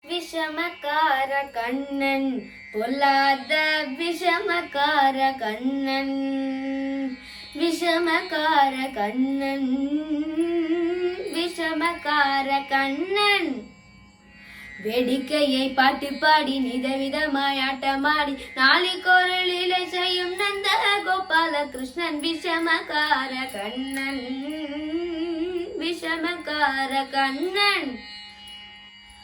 விஷமக்கார கண்ணன் பொல்லாத விஷமக்கார கண்ணன் விஷமக்கார கண்ணன் விஷமக்கார கண்ணன் வேடிக்கையை பாட்டு பாடி நிதவிதமாய் ஆட்டமாடி நாளைக்கொரு லீலை செய்யும் நந்த கோபால கிருஷ்ணன் விஷமக்கார கண்ணன் விஷமக்கார கண்ணன்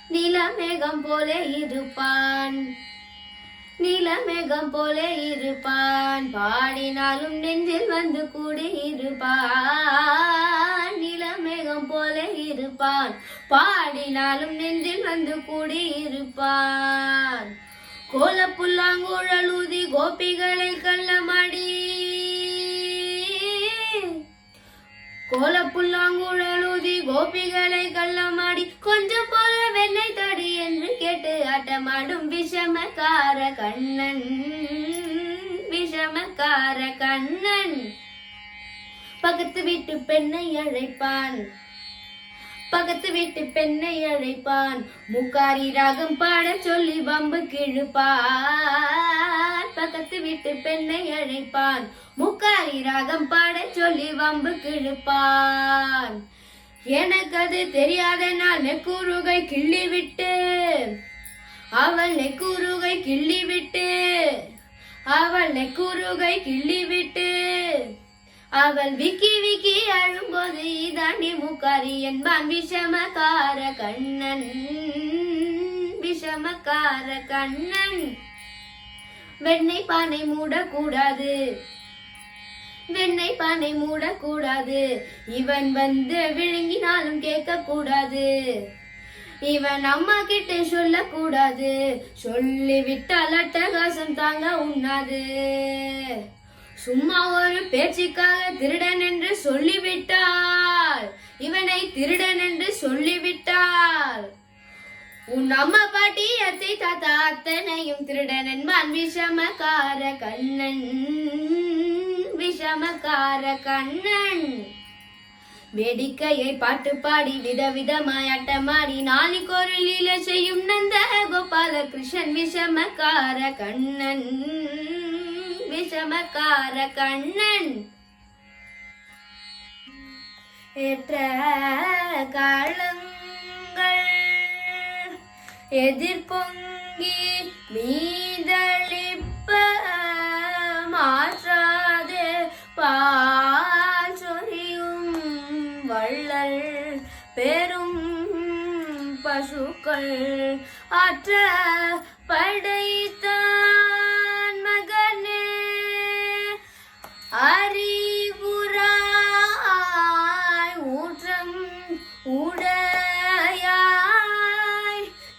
நீலமேகம் போலே இருப்பான் நீலமேகம் போலே இருப்பான் பாடினாலும் நெஞ்சில் வந்து கூடி இருப்பான் நீலமேகம் போலே இருப்பான் பாடினாலும் நெஞ்சில் வந்து கூடி இருப்பான் கோலப்புல்லாங்குழல் ஊதி கோபிகளை கள்ளமாடி கோலப்புல்லாங்குழல் ஊதி கோபிகளை கள்ளமாடி கொஞ்சம் போல வெண்ணை தடி என்று கேட்டு ஆட்டமாடும் விஷமக்கார கண்ணன் விஷமக்கார கண்ணன் பக்கத்து வீட்டு பெண்ணை அழைப்பான் பக்கத்து வீட்டு பெண்ணை அழைப்பான் முக்காரி ராகம் பாட சொல்லி வம்பு கிழுப்பான் பக்கத்து வீட்டு பெண்ணை அழைப்பான் முக்காரி ராகம் பாட சொல்லி வம்பு கிழுப்பான் எனக்கு அது தெரியாத நான் நெக்குருகை கிள்ளி விட்டு அவள் நெக்குருகை கிள்ளி விட்டு அவள் நெக்குருகை கிள்ளி விட்டு அவள் விக்கி விக்கி அழும்போது இதாண்டி முக்காரி என்பான் விஷமக்கார கண்ணன் விஷமக்கார கண்ணன் வெண்ணெய் பானை மூடக்கூடாது வெண்ணெய் பானை மூடக்கூடாது இவன் வந்து விழுங்கினாலும் கேட்க கூடாது இவன் அம்மா கிட்ட சொல்லக்கூடாது சொல்லிவிட்டால் அட்டகாசம் தாங்க உண்ணாது சும்மா ஒரு பேச்சுக்காக திருடன் என்று சொல்லிவிட்டாள் இவனை திருடன் என்று சொல்லிவிட்டாள் உன் அம்மா பாட்டி அத்தை தாத்தா அத்தனையும் திருடன் என்பான் விஷமக்கார கண்ணன் விஷமக்கார கண்ணன் வேடிக்கையை பாட்டு பாடி விதவிதமாய் ஆட்டமாடி நாளைக்கொரு லீலை செய்யும் நந்த கோபால கிருஷ்ணன் விஷமக்கார கண்ணன் விஷமக்கார கண்ணன் ஏற்ற காலங்கள் எதிர்பொங்கி மீதளிப்ப மாற்றாது பால் சொரியும் வள்ளல் பெரும் பசுக்கள் ஆற்ற படைத்தான் மகனே அறிவுராய் ஊற்றம் உடையாய்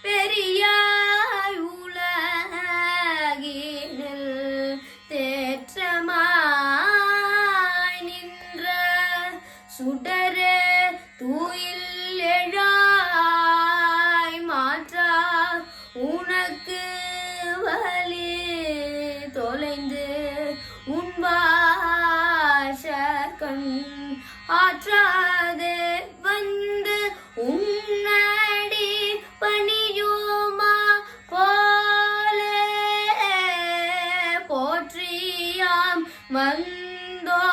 பெரியாய் உலகினில் தேற்றமாய் நின்ற சுடரே தூயில் எழாய் மாற்றா உனக்கு வலி தொலைந்து உன்பாஷகன் ஆற்றாதே வந்து உன்னடி பணியுமா போலே போற்றியாம் வந்தோ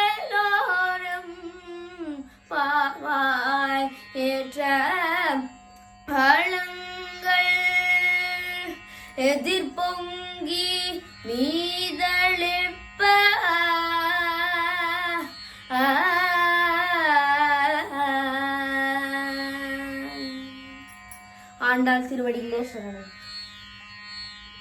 புகழ்ந்தேலோரம் பாவாய் ஏற்ற பழங்கள் எதிர்பொங்கி மீதளிப்ப ஆண்டாள் திருவடிகளே சரணம்.